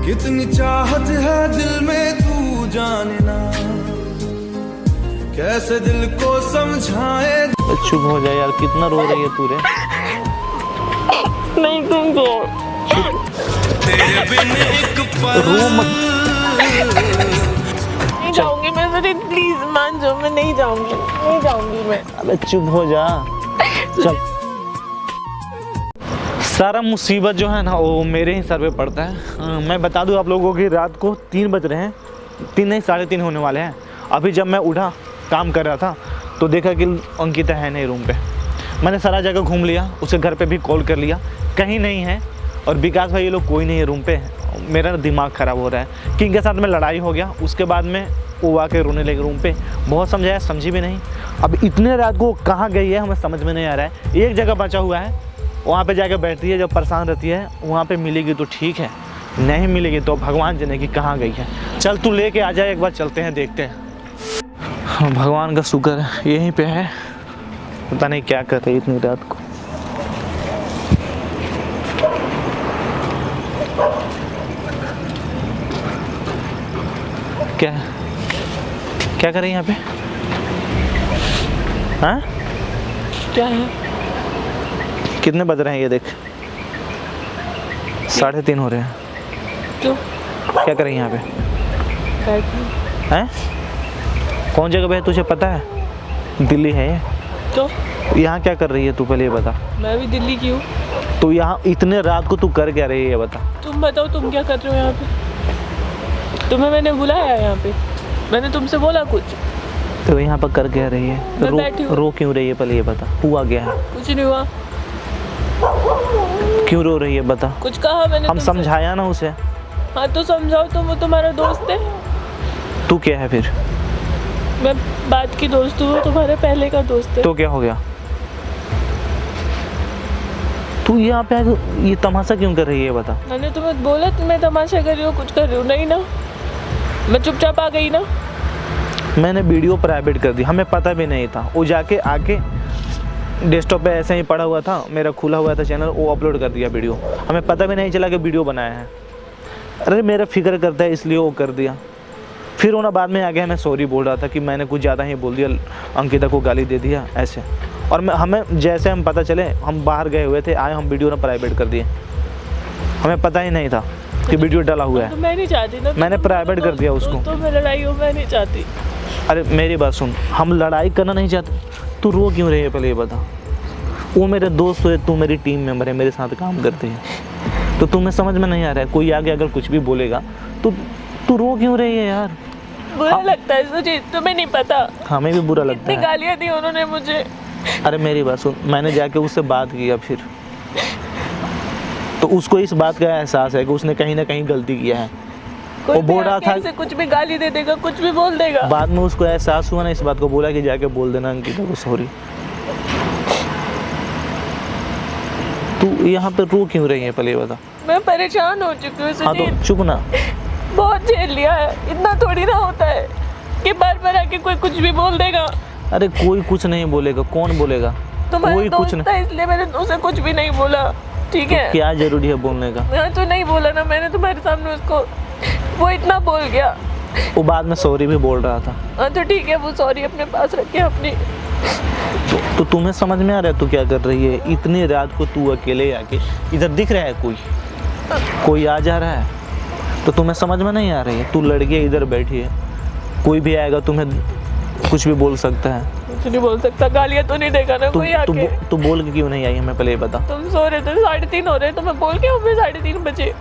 कितनी चाहत है दिल में तू जाने ना, कैसे दिल को समझाए। चुप हो जा यार, कितना रो रही है तू रे। नहीं तुम तो तेरे बिन एक पल रो मत। नहीं जाऊंगी मैं, सर प्लीज मान जाओ, मैं नहीं जाऊंगी मैं। अबे चुप हो जा। चल, सारा मुसीबत जो है ना वो मेरे ही सर पे पड़ता है। मैं बता दूं आप लोगों की, रात को 3 बज रहे हैं, 3 नहीं 3:30 होने वाले हैं। अभी जब मैं उठा काम कर रहा था तो देखा कि अंकिता है नहीं रूम पे। मैंने सारा जगह घूम लिया, उसके घर पे भी कॉल कर लिया, कहीं नहीं है। और विकास भाई ये लोग कोई नहीं है रूम पे। मेरा दिमाग ख़राब हो रहा है कि इनके साथ में लड़ाई हो गया। उसके बाद में वो आके रोने लगे रूम पे। बहुत समझाया, समझी भी नहीं। अब इतने रात को कहाँ गई है हमें समझ में नहीं आ रहा है। एक जगह बचा हुआ है, वहाँ पे जाके बैठती है, जब परेशान रहती है वहाँ पे मिलेगी तो ठीक है, नहीं मिलेगी तो भगवान जाने की कहाँ गई है। चल तू लेके आ जाए, एक बार चलते हैं, देखते हैं। हाँ, भगवान का शुक्र है यहीं पे है। पता नहीं क्या कर रही है इतनी रात को। क्या कर रही है यहाँ पे? हाँ क्या है? कितने बज रहे हैं ये देख? 3:30 हो रहे हैं। क्यों? क्या कर रही है यहाँ पे? बैठी। हैं? कौन जगह पे है तुझे पता है? दिल्ली है ये। तो यहाँ क्या कर रही है तू, पहले ये बता। मैं भी दिल्ली की हूँ। तो यहाँ इतने रात को तू कर क्या रही है ये बता। तुम बताओ, तुम क्या कर रहे हो यहाँ पे? तुम्हें मैंने बुलाया है यहाँ पे? मैंने तुमसे बोला कुछ? तो यहाँ पर कर क्या रही है? मैं बैठी हूँ। रो क्यों रही है पहले ये बता। हुआ क्या है? कुछ नहीं हुआ। क्यों रो रही है बता। कुछ कहा मैंने हम तुमसे? समझाया ना उसे। हाँ तो समझाओ, तुम वो तुम्हारा दोस्त है। तू क्या है फिर? मैं बात की दोस्त हूँ, वो तुम्हारे पहले का दोस्त है। तो क्या हो गया? तू यहाँ पे ये तमाशा क्यों कर रही है बता। मैंने तुम्हें बोला मैं तमाशा कर रही हूँ, कुछ कर रही हूँ नहीं ना। मैं चुपचाप आ गई ना। मैंने वीडियो प्राइवेट कर दी, हमें पता भी नहीं था। वो जाके आके डेस्कटॉप पे ऐसे ही पड़ा हुआ था, मेरा खुला हुआ था चैनल, वो अपलोड कर दिया वीडियो। हमें पता भी नहीं चला कि वीडियो बनाया है। अरे मेरा फिक्र करता है इसलिए वो कर दिया। फिर उन्हें बाद में आगे हमें सॉरी बोल रहा था कि मैंने कुछ ज़्यादा ही बोल दिया, अंकिता को गाली दे दिया ऐसे। और हमें जैसे हम पता चले, हम बाहर गए हुए थे, आए हम वीडियो ना प्राइवेट कर दिए। हमें पता ही नहीं था कि वीडियो डाला हुआ है। तो मैं नहीं चाहती ना, मैंने प्राइवेट कर दिया उसको। तो मैं लड़ाई हो, मैं नहीं चाहती। अरे मेरी बात सुन, हम लड़ाई करना नहीं चाहते। तू रो क्यों रही है पहले ये बता। वो मेरे दोस्त है, तू मेरी टीम मेंबर है, मेरे साथ काम करते हैं, तो तुम्हें समझ में नहीं आ रहा है। कोई आगे अगर कुछ भी बोलेगा तो तू रो क्यों रही है यार। बुरा लगता है सुजीत, तुम्हें नहीं पता। हमें भी बुरा लगता इतनी है। गालियाँ दी उन्होंने मुझे। अरे मेरी बात सुन, मैंने जाके उससे बात किया फिर, तो उसको इस बात का एहसास है कि उसने कहीं ना कहीं गलती किया है। कोई वो बोल रहा था ऐसे कुछ भी गाली दे देगा, कुछ भी बोल देगा। बाद में उसको एहसास हुआ ना इस बात को, बोला कि जाके बोल देना अंकिता को सॉरी। तू यहाँ पे रो क्यों रही है पहले ये बता। मैं परेशान हो चुकी हूँ हाँ तो सुजीत, चुप ना। बहुत झेल लिया है। इतना थोड़ी ना होता है कि बार बार आके कोई कुछ भी बोल देगा। अरे कोई कुछ नहीं बोलेगा, कौन बोलेगा? तुम्हारा कोई कुछ दोस्त था इसलिए मैंने उसे कुछ भी नहीं बोला, ठीक है? क्या जरूरी है बोलने का? मैं तो नहीं बोला ना मैंने तुम्हारे सामने उसको, वो इतना बोल गया। वो बाद में सॉरी भी बोल रहा था। हाँ तो ठीक है, वो सॉरी अपने पास रखे अपनी। तो तुम्हें समझ में आ रहा है तू क्या कर रही है? इतनी रात को तू अकेले आके इधर दिख रहा है कोई आ जा रहा है तो तुम्हें समझ में नहीं आ रही है? तू लड़की इधर बैठी है, कोई भी आएगा तुम्हें कुछ भी बोल सकता है। कुछ नहीं बोल सकता, गालियाँ तो नहीं देगा ना कोई आके। तू बोल के क्यों नहीं आई हमें पहले ये बता। तुम सो रहे थे, 3:30 हो रहे, तो मैं बोल के हूँ 3:30 बजे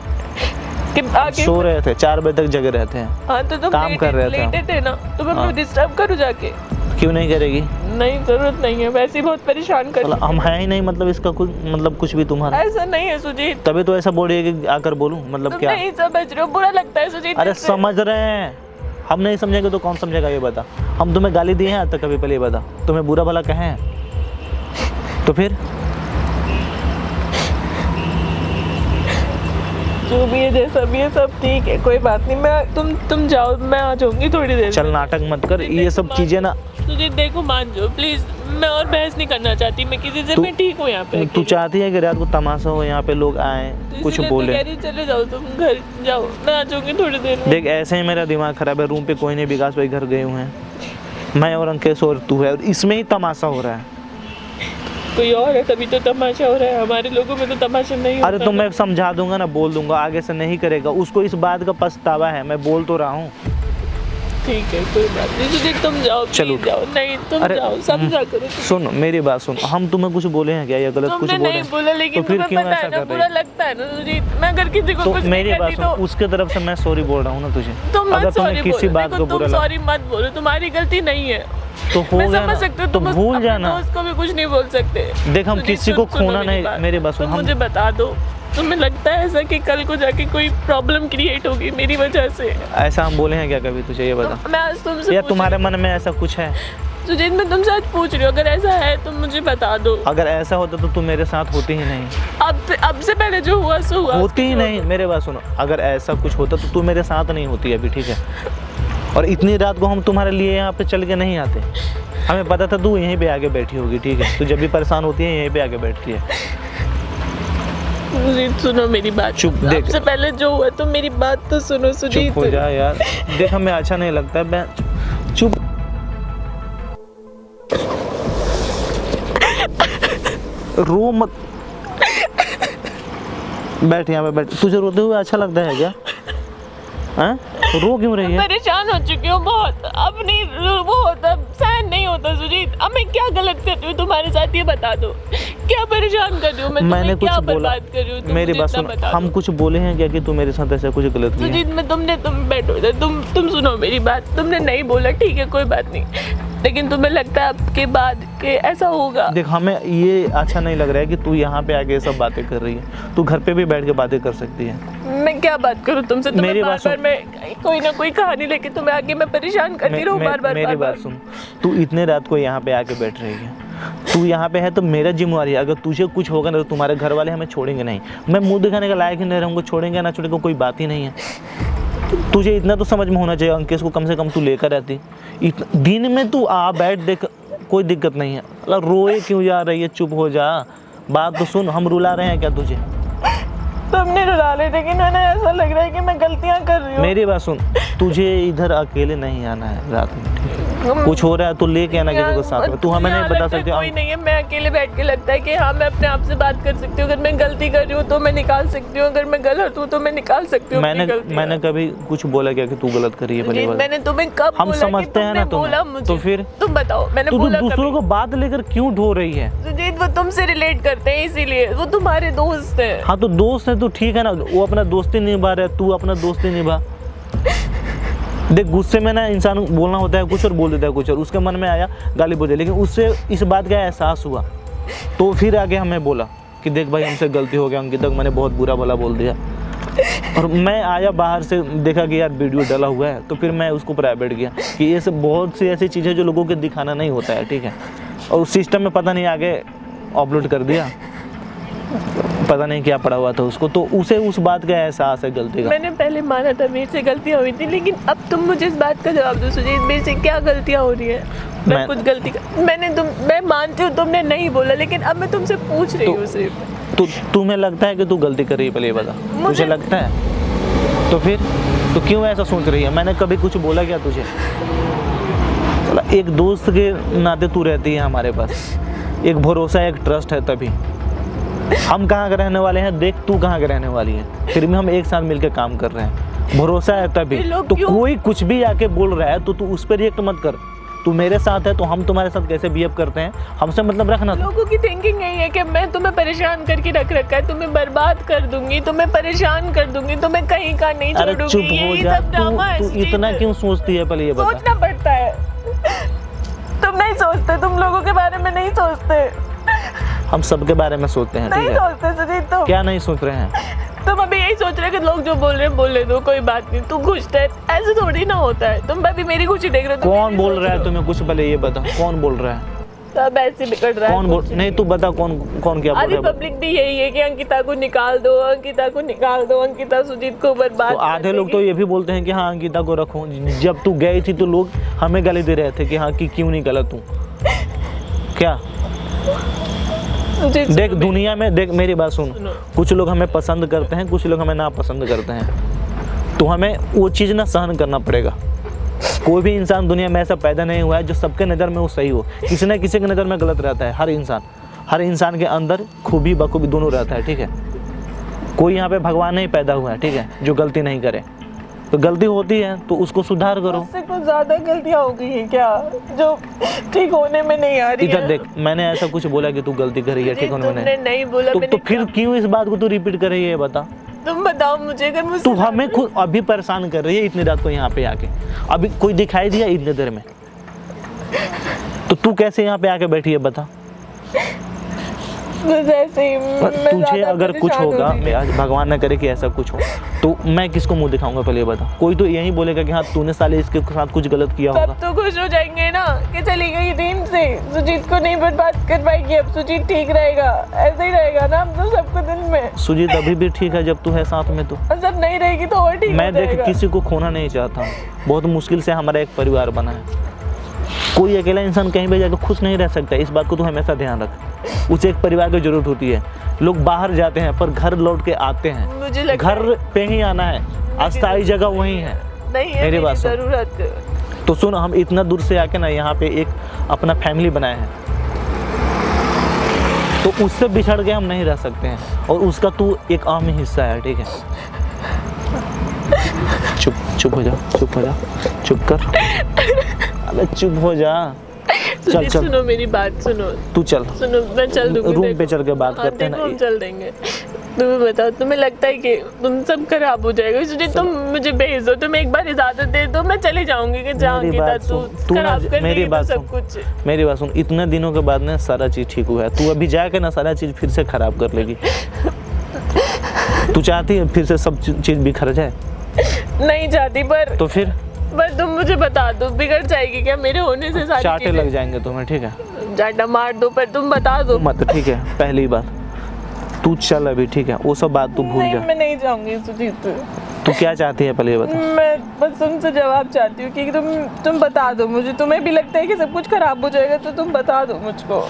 कि आके सो रहे थे, 4 बजे तक जगे रहते हैं। हाँ तो तुम काम कर रहे थे। लेटे थे ना, तो मैं डिस्टर्ब करूँ जाके? क्यों नहीं करेगी? नहीं जरूरत नहीं है, वैसे ही बहुत परेशान कर। हम है ही नहीं, मतलब इसका कुछ मतलब कुछ भी तुम्हारा ऐसा नहीं है सुजीत। तभी तो ऐसा बोल रही है कि आकर बोलूं, मतलब तुम क्या? नहीं समझ रहे हो, बुरा लगता है सुजीत। अरे समझ रहे हैं, हम नहीं समझेंगे तो कौन समझेगा ये बता। हम तुम्हें गाली दिए हैं आज तक कभी पहले ये बता? तुम्हें बुरा भला कहे हैं तो फिर? जो भी है जैसा भी है सब ठीक है, कोई बात नहीं। मैं तुम जाओ, मैं आ जाऊंगी थोड़ी देर। चल नाटक मत कर, ये सब चीजें ना सुजीत देखो मान जाओ प्लीज, मैं और बहस नहीं करना चाहती मैं किसी से, मैं ठीक हूँ यहाँ पे। तू चाहती है कि रात को तमाशा हो, यहाँ पे लोग आए कुछ बोले? कह रही चले जाओ तुम घर जाओ, मैं आ जाऊंगी थोड़ी देर में। देख ऐसे ही मेरा दिमाग खराब है, रूम पे कोई नहीं, विकास भाई घर गए हुए हैं, मैं और अंकेश और तू है, और इसमें ही तमाशा हो रहा है। कोई और है तभी तो तमाशा हो रहा है, हमारे लोगों में तो तमाशा नहीं होता। अरे तो मैं समझा दूंगा ना, बोल दूंगा, आगे से नहीं करेगा, उसको इस बात का पछतावा है, मैं बोल तो रहा हूँ। ठीक है कोई बात नहीं सुजीत, तुम जाओ चलो जाओ, नहीं तुम जाओ, समझा करो। सुन मेरी बात सुन, हम तुम्हें कुछ बोले हैं क्या या गलत कुछ बोले? नहीं बोला, लेकिन तो फिर क्यों ऐसा कर रही बुरा लगता है ना सुजीत, मैं अगर किसी को कुछ मेरी नहीं बात कहती सुन, तो उसके तरफ से मैं सॉरी बोल रहा हूँ ना तुझे, तुम अगर मत तुम्हें सॉरी किसी बोलो, बात को बुरा तुम लगा सॉरी मत बोलो, तुम्हारी गलती नहीं है, तो हो मैं गया समझ ना, सकती हूँ, तो तुम भूल जाना। उसको भी कुछ नहीं बोल सकते। देख हम किसी को खोना नहीं, मेरी बात सुन, मुझे बता दो, तुम्हें लगता है ऐसा कि कल को जाके कोई प्रॉब्लम क्रिएट होगी मेरी वजह से? ऐसा हम बोले हैं क्या कभी तुझे, ये बता? मैं आज तुमसे या तुम्हारे मन में ऐसा कुछ है? सुजीत मैं तुमसे आज पूछ रही हूँ, अगर ऐसा है तो मुझे बता दो। अगर ऐसा होता तो तू मेरे साथ होती ही नहीं, अब से पहले जो हुआ सो हुआ, होती ही नहीं। मेरे बात सुनो, अगर ऐसा कुछ होता तो तू मेरे साथ नहीं होती अभी, ठीक है? और इतनी रात को हम तुम्हारे लिए यहाँ पे चल के नहीं आते, हमें पता था तू यहीं पे आके बैठी होगी, ठीक है? तू जब भी परेशान होती है यहीं पे आके बैठती है। सुजीत सुनो मेरी बात, चुप, देख सबसे पहले जो हुआ तो मेरी बात तो सुनो सुजीत। चुप हो जा यार, देख हमें अच्छा नहीं लगता, मैं चुप। रो मत, बैठ यहाँ पे बैठ। तुझे रोते हुए अच्छा लगता है क्या? हैं? रो क्यों रही है? परेशान हो चुकी हूँ बहुत, अब नहीं वो होता, सहन नहीं होता सुजीत। अब मैं क्या गलत कर रही हूँ तुम्हारे साथ, ये बता दो, क्या परेशान कर रही हूँ मैं? मैंने कुछ क्या बोला? बर्बाद कर रही हूँ? मेरी बात सुन, हम कुछ बोले हैं क्या कि तू मेरे साथ ऐसा कुछ गलत किया? सुजीत मैं तुम बैठो इधर, तुम सुनो मेरी बात, तुमने नहीं बोला ठीक है कोई बात नहीं, लेकिन तुम्हें लगता है आपके बाद के ऐसा होगा? देख हमें ये अच्छा नहीं लग रहा है कि तू यहाँ पे आके ये सब बातें कर रही है, तू घर पे भी बैठ के बातें कर सकती है। मैं क्या बात करूँ तुमसे? मेरी बात सुन, मैं कोई ना कोई कहानी लेके तुम्हें आगे मैं परेशान करती रहूँ बार बार। मेरी बात सुन, तू इतने रात को यहाँ पे आके बैठ रही है, तू यहाँ पे है तो मेरा जिम्मेवारी है, अगर तुझे कुछ होगा ना तो तुम्हारे घर वाले हमें छोड़ेंगे नहीं, मैं मुंह दिखाने का लायक ही नहीं रहूँगा, छोड़ेंगे ना छोड़ेंगे कोई बात ही नहीं है। तुझे इतना तो समझ में होना चाहिए, अंकेश को कम से कम तू लेकर रहती, दिन में तू आ बैठ देख, कोई दिक्कत नहीं है। रोए क्यों जा रही है? चुप हो जा, बात तो सुन, हम रुला रहे हैं क्या तुझे? तुमने रुला ले, लेकिन मैंने ऐसा लग रहा है कि मैं गलतियां कर रही हूँ। मेरी बात सुन, तुझे इधर अकेले नहीं आना है रात में, ठीक है? कुछ हो रहा है तो लेके आना किसी को साथ में, तू हमें नहीं बता सकती। कोई नहीं है, मैं अकेले बैठ के लगता है कि हाँ मैं अपने आप से बात कर सकती हूँ, अगर मैं गलती कर रही हूँ तो मैं निकाल सकती हूँ, अगर मैं गलत हूँ तो मैं निकाल सकती हूँ। मैंने कभी कुछ बोला क्या कि तू गलत कर रही है? पहले मैंने तुम्हें कब हम समझते हैं ना तुम, तो फिर तुम बताओ मैंने तू बोला दूसरों को बात लेकर क्यों ढो रही है? सुजीत वो तुमसे रिलेट करते हैं इसीलिए, वो तुम्हारे दोस्त हैं। हाँ तो दोस्त है तो ठीक है ना, वो अपना दोस्ती निभा रहा है, तू अपना दोस्ती निभा। देख गुस्से में ना इंसान बोलना होता है कुछ और बोल देता है कुछ और, उसके मन में आया गाली बोल दिया, लेकिन उससे इस बात का एहसास हुआ तो फिर आगे हमें बोला कि देख भाई हमसे गलती हो गया, अंकित तक मैंने बहुत बुरा भला बोल दिया। और मैं आया बाहर से, देखा कि यार वीडियो डला हुआ है, तो फिर मैं उसको प्राइवेट किया कि ये सब बहुत सी ऐसी चीज़ें जो लोगों को दिखाना नहीं होता है, ठीक है? और उस सिस्टम में पता नहीं आगे अपलोड कर दिया, पता नहीं क्या पड़ा हुआ था उसको, तो उसे उस बात का एहसास है गलती का। मैंने पहले माना था मेरे से गलतियाँ हुई थी, लेकिन अब तुम मुझे इस बात का जवाब दो सुजीत, मेरे से क्या गलतियाँ हो रही है? मैं कुछ गलती कर, मैं मानती हूँ तुमने नहीं बोला, लेकिन अब मैं तुमसे पूछ रही हूँ सिर्फ। तो तुम्हें लगता है कि तू गलती कर रही है? पहले ये बता, मुझे लगता है तो फिर तो क्यों ऐसा सोच रही है? मैंने कभी कुछ बोला क्या तुझे? एक दोस्त के नाते तू रहती है हमारे पास, एक भरोसा एक ट्रस्ट है, तभी हम कहाँ के रहने वाले हैं, देख तू कहाँ के रहने वाली है, फिर भी हम एक साथ मिलकर काम कर रहे हैं, भरोसा है तभी। तो कोई कुछ भी आके बोल रहा है तो तू उस पर रिएक्ट मत कर, तू मेरे साथ है तो हम तुम्हारे साथ कैसे बिहेव करते हैं हमसे मतलब रखना। लोगों की थिंकिंग यही है कि मैं तुम्हें परेशान करके रख रखा है, तुम्हें बर्बाद कर दूंगी, तुम्हें परेशान कर दूंगी, तुम्हें कहीं का नहीं छोड़ूंगी। चुप हो जा, तू इतना क्यों सोचती है? पहले ये बता। सोचना पड़ता है, तुम नहीं सोचते, तुम लोगों के बारे में नहीं सोचते। हम सबके बारे में सोचते हैं, ठीक है? सोचते सुजीत, तुम क्या नहीं सोच रहे हैं? तुम अभी यही सोच रहे हो कि लोग जो बोल रहे हैं बोलने दो, कोई बात नहीं, तू खुश है, ऐसे थोड़ी ना होता है। तुम अभी मेरी खुशी देख रहे हो। कौन बोल रहा है तुम्हें कुछ? पहले ये बता, कौन बोल रहा है? सब ऐसे बिगड़ रहा है। कौन बोल, नहीं तू बता कौन कौन क्या बोल आधी रहा है? पब्लिक भी यही है कि अंकिता को निकाल दो, अंकिता को निकाल दो, अंकिता सुजीत को बर्बाद तो आधे लोग तो ये भी बोलते हैं कि हाँ अंकिता को रखो। जब तू गई थी तो लोग हमें गाली दे रहे थे कि हाँ कि क्यों नहीं गलत तू क्या। देख दुनिया में, देख मेरी बात सुन, कुछ लोग हमें पसंद करते हैं, कुछ लोग हमें ना पसंद करते हैं, तो हमें वो चीज़ ना सहन करना पड़ेगा। कोई भी इंसान दुनिया में ऐसा पैदा नहीं हुआ है जो सबके नज़र में वो सही हो। किसी न किसी की नज़र में गलत रहता है। हर इंसान के अंदर खूबी बखूबी दोनों रहता है, ठीक है। कोई यहाँ पे भगवान नहीं पैदा हुआ है, ठीक है, जो गलती नहीं करे। तो गलती होती है तो उसको सुधार करो। उससे कुछ ज्यादा गलतियां हो गई हैं क्या जो ठीक होने में नहीं आ रही है? इधर देख, मैंने ऐसा कुछ बोला कि तू गलती कर रही है, ठीक होने में तुमने नहीं बोला। तो फिर क्यों इस बात को तू रिपीट कर रही है, बता। तुम बताओ मुझे, अगर मुझसे तू हमें खुद अभी परेशान कर रही है इतनी रात को यहाँ पे आके। अभी कोई दिखाई दिया इतनी देर में? तो तू कैसे यहाँ पे आके बैठी है, बता। बस ऐसे ही तुझे अगर कुछ होगा, भगवान न करे कि ऐसा कुछ हो, तो मैं किसको मुंह दिखाऊंगा पहले बता। कोई तो यही बोलेगा कि हाँ तूने साले इसके साथ कुछ गलत किया होगा। सब तो खुश हो जाएंगे ना कि चली गई टीम से, सुजीत को नहीं बर्बाद कर पाएगी, अब सुजीत ठीक रहेगा। ऐसे ही रहेगा ना अब तो सबको दिल में। सुजीत अभी भी ठीक है जब तू है साथ में, तो सब नहीं रहेगी तो और ठीक मैं देख किसी को खोना नहीं चाहता हूँ। बहुत मुश्किल से हमारा एक परिवार बना है। कोई अकेला इंसान कहीं भी जाकर खुश नहीं रह सकता, इस बात को तू हमेशा ध्यान रख। उसे एक परिवार की जरूरत होती है। लोग बाहर जाते हैं पर घर लौट के आते हैं। मुझे लगता घर पे ही आना है, अस्थायी जगह वही है। नहीं है मेरी बात सुन। जरूरत तो सुन, हम इतना दूर से आके ना यहाँ पे एक अपना फैमिली बनाए हैं, तो उससे बिछड़ के हम नहीं रह सकते हैं, और उसका तू एक अहम हिस्सा है, ठीक है। चुप हो जा, चुप कर। अबे चुप हो जा। चल सुनो मेरी बात सुनो। तू चल, सुनो मैं चल दूंगी। रूम पे चल के बात करते हैं ना। हम चल देंगे। तुम्हें बताओ, तुम्हें लगता है कि तुम सब खराब हो जाएगा इसलिए तुम मुझे भेज दो, तुम एक बार इजाजत दे दो, मैं चली जाऊंगी कि जहाँ की तू खराब कर देगी तो सब कुछ। मेरी बात सुन, इतने दिनों के बाद ना सारा चीज ठीक हुआ है, तू अभी जाके ना सारा चीज फिर से खराब कर लेगी। तू चाहती है फिर से सब चीज बिखर जाए? नहीं चाहती, पर तो फिर बस तुम मुझे बता दो, बिगड़ जाएगी क्या मेरे होने से सारी चाटे लग जाएंगे तुम्हें, ठीक है। चाटा मार दो, पर तुम बता दो मत, ठीक है। पहली बात तू चल अभी, ठीक है, वो सब बात तू भूल जा। मैं नहीं जाऊंगी सुजीत। तू क्या चाहती है पहले ये बता। मैं बस तुमसे जवाब चाहती हूँ कि तुम बता दो मुझे। तुम्हें भी लगता है कि सब कुछ खराब हो जाएगा तो तुम बता दो मुझको।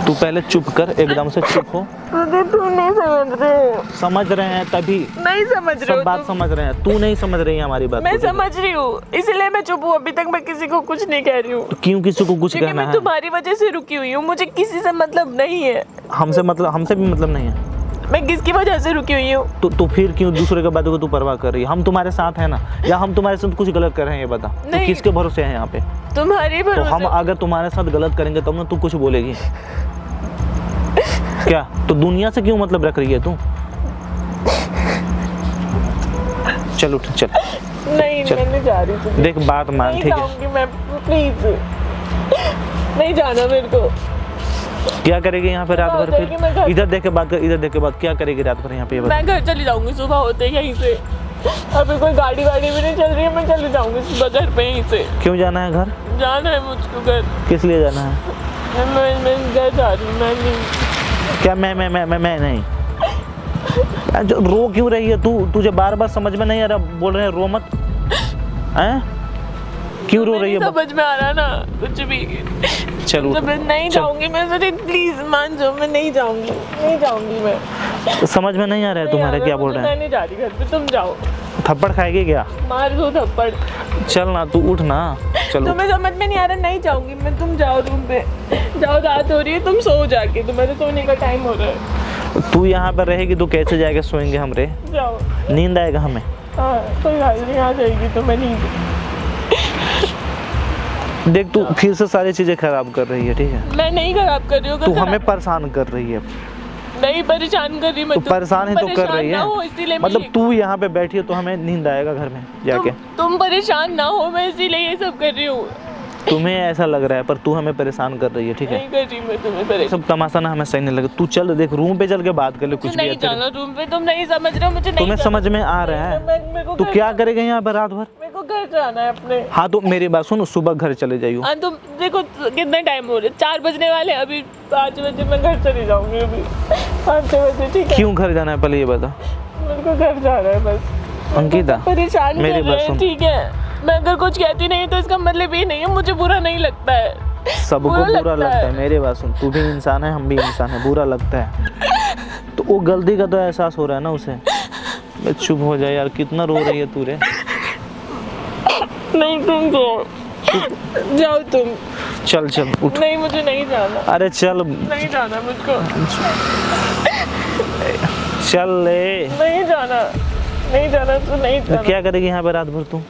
तू पहले चुप कर, एकदम से चुप हो। तुम नहीं समझ रहे हो। समझ रहे हैं तभी नहीं समझ रहे हो, सब बात समझ रहे हैं। तू नहीं समझ रही है हमारी बात। मैं समझ रही हूँ, इसलिए मैं चुप हूँ। अभी तक मैं किसी को कुछ नहीं कह रही हूँ। तो क्यों किसी को कुछ क्योंकि कहना मैं है? तुम्हारी वजह से रुकी हुई हूँ, मुझे किसी से मतलब नहीं है। हमसे भी मतलब नहीं है। मैं किसकी वजह से रुकी हुई हूँ? तो फिर क्यों दूसरे के बातों को तू परवाह कर रही है? हम तुम्हारे साथ हैं ना, या हम तुम्हारे साथ कुछ गलत कर रहे हैं ये बता। तो किसके भरोसे हैं यहाँ पे? तुम्हारे तो भरोसे। हम अगर तुम्हारे साथ गलत करेंगे तब ना तू कुछ बोलेगी क्या? तो दुनिया से क्यों मतलब रख रही है तू? चल उठ, चल। नहीं चल। मैं नहीं जा रही थी। देख बात मान, ठीक है। जाऊंगी मैं, प्लीज नहीं जाना मेरे को। क्या करेगी यहाँ पे रात भर? फिर इधर देख के बात कर, इधर देख के बात। क्या करेगी रात भर यहाँ पे? मैं घर चली जाऊंगी सुबह होते यहीं से। अभी कोई गाड़ी वाड़ी भी नहीं चल रही है, मैं चली जाऊंगी सुबह घर पे यहीं से। क्यों जाना है घर? जाना है मुझको घर। किस लिए जाना है? मैं घर जा रही हूँ। मैं नहीं। क्या मैं नहीं? जो रो क्यों रही है तू? तुझे बार बार समझ में नहीं आ रहा? बोल रहे हैं रो मत, हैं? क्यों रो रही है? समझ में आ रहा ना कुछ भी। चल उठ। मैं नहीं जाऊंगी। मैं प्लीज मान जाओ, मैं नहीं जाऊंगी मैं। समझ में नहीं आ रहा है तुम्हारे क्या बोल रहे हैं? मैं नहीं जा रही घर पे, तुम जाओ। थप्पड़ खाएगी क्या? मार दो थप्पड़। चल ना, तू उठ ना। चलो। तुम्हें समझ में नहीं आ रहा? नहीं जाऊंगी मैं। तुम जाओ रूम पे, जाओ, रात हो रही है, तुम सो जाके, तुम्हारे सोने का टाइम हो रहा है। तू यहाँ पर रहेगी तो कैसे जाके सोएंगे हम रे? जाओ। नींद आएगा हमें? हाँ कोई हाल नहीं, आ जाएगी तो मैं नींद। देख तू फिर से सारी चीजें खराब कर रही है, ठीक है। मैं नहीं खराब कर रही हूँ। तू हमें परेशान कर रही है। नहीं परेशान कर रही मैं। तो परेशान ही तो कर रही है। मतलब तू यहाँ पे बैठी है तो हमें नींद आएगा घर में जाके? तुम परेशान ना हो, मैं इसीलिए ये सब कर रही हूँ। तुम्हें ऐसा लग रहा है पर तू हमें परेशान कर रही है, ठीक है। नहीं कर रही मैं तुम्हें परेशान। सब तमाशा ना हमें सही नहीं लगे। तू चल, देख रूम पे चल के बात कर ले। कुछ भी नहीं जाना रूम पे। तुम नहीं समझ रहे हो मुझे। नहीं तुम्हें समझ में आ रहा है? तू क्या करेगा यहाँ पर रात भर? मेरे को को घर जाना है अपने। हाँ तो मेरी बात सुन, सुबह घर चले जाइयो। हाँ तो देखो कितना टाइम हो रहा है, 4 बजने वाले, अभी 5 बजे मैं घर चली जाऊंगी, अभी 5-6 बजे, ठीक है? क्यों घर जाना है पहले ये बता। मेरे को घर जाना है बस। अंकिता परेशान मेरी कर बात रहे हैं, सुन। ठीक है? मैं अगर कुछ कहती नहीं तो इसका मतलब ये नहीं है मुझे बुरा नहीं लगता है। सबको बुरा लगता है। मेरी बात सुन, तू भी इंसान है, हम भी इंसान है, बुरा लगता है। तो वो गलती का तो एहसास हो रहा है ना उसे। मैं चुप हो जाए यार, कितना रो रही है तू रे। नहीं तुम जाओ तुम। चल चल उठ। नहीं मुझे नहीं जाना, अरे चल नहीं जाना मुझको, चल ले। नहीं जाना, नहीं जाना तो नहीं जाना। क्या करेगी यहाँ पे रात भर तू?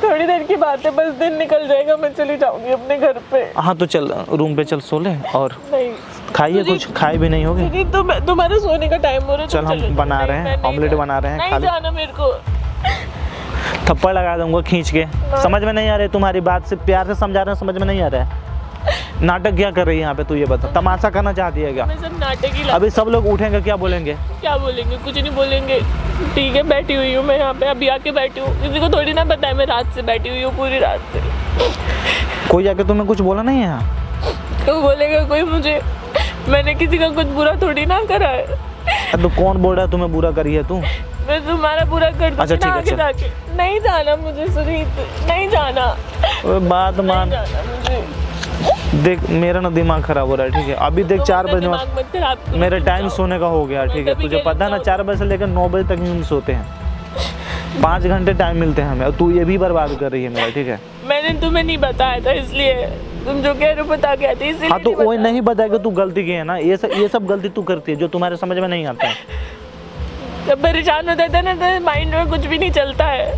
थोड़ी देर की बात है, बस दिन निकल जाएगा, मैं चली जाऊंगी अपने घर पे। हाँ तो चल रूम पे चल, सो ले। और नहीं खाइए, कुछ खाए भी नहीं होगे। तुम्हारा सोने का टाइम हो रहा है, चल हम बना रहे हैं, ऑमलेट बना रहे हैं, खा नहीं ले। जाना मेरे को। थप्पड़ लगा दूंगा खींच के। समझ में नहीं आ रहा है तुम्हारी बात, से प्यार से समझा रहे हैं, समझ में नहीं आ रहा है। नाटक क्या कर रही है यहाँ पे तू, ये बता। तमाशा करना चाहती है क्या? मैं सब नाटक ही अभी सब लोग उठेंगे, क्या बोलेंगे? क्या बोलेंगे? कुछ नहीं बोलेंगे। ठीक है, बैठी हुई हूँ मैं यहाँ पे, अभी आके बैठी हूँ, किसी को थोड़ी ना पता है मैं रात से बैठी हुई हूँ, पूरी रात से। कोई जाके तुम्हें कुछ बोला नहीं है यहाँ? तो बोलेगा कोई मुझे? मैंने किसी का कुछ बुरा थोड़ी ना करा है। तो कौन बोल रहा है तुम्हें बुरा करी है तू? मैं तुम्हारा बुरा कर दूँगी अच्छा, ठीक ना है, आगे चल। जाके। नहीं जाना मुझे सुनीत, नहीं जाना, ओए बात मान। नहीं जाना मुझे। देख मेरा ना दिमाग खराब हो रहा है, ठीक है? अभी देख 4 बजे दिमाग मत खराब करो, मेरे तुम टाइम जाओ। सोने का हो गया, ठीक है? तभी तुझे कह पता है ना, रही 4 बजे से लेकर 9 बजे तक हम सोते हैं। 5 घंटे टाइम मिलते हैं हमें, और तू ये भी बर्बाद कर रही है मेरा, ठीक है? मैंने तुम्हें नहीं बताया था, इसलिए तुम जो कह रहे हो बता के आती, इसलिए हाँ तो नहीं वही बताया। नहीं बताया कि तू गलती की है ना। ये सब गलती तू करती है जो तुम्हारे समझ में नहीं आता है। जब परेशान होता था ना तो माइंड में कुछ भी नहीं चलता है,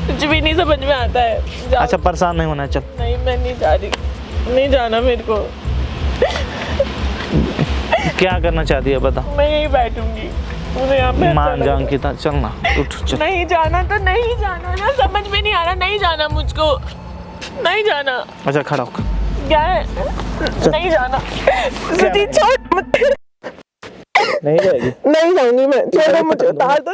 कुछ भी नहीं समझ में आता है। जाओ। अच्छा परेशान नहीं होना है, चल। नहीं मैं नहीं जा रही, नहीं जाना मेरे को। क्या करना चाहती है बता। मैं यहीं बैठूंगी, मुझे यहाँ पे मान जा अंकिता, चल ना, उठ चल। नहीं जाना तो नहीं जाना ना, समझ में नहीं आ रहा, नहीं जाना मुझको, नहीं जाना। अच्छा खड़ा हो। क्या है? नहीं जाना। सुजीत छोड़ मत, नहीं जाएगी। नहीं जाऊंगी मैं, छोड़ो मुझे, उतार दो।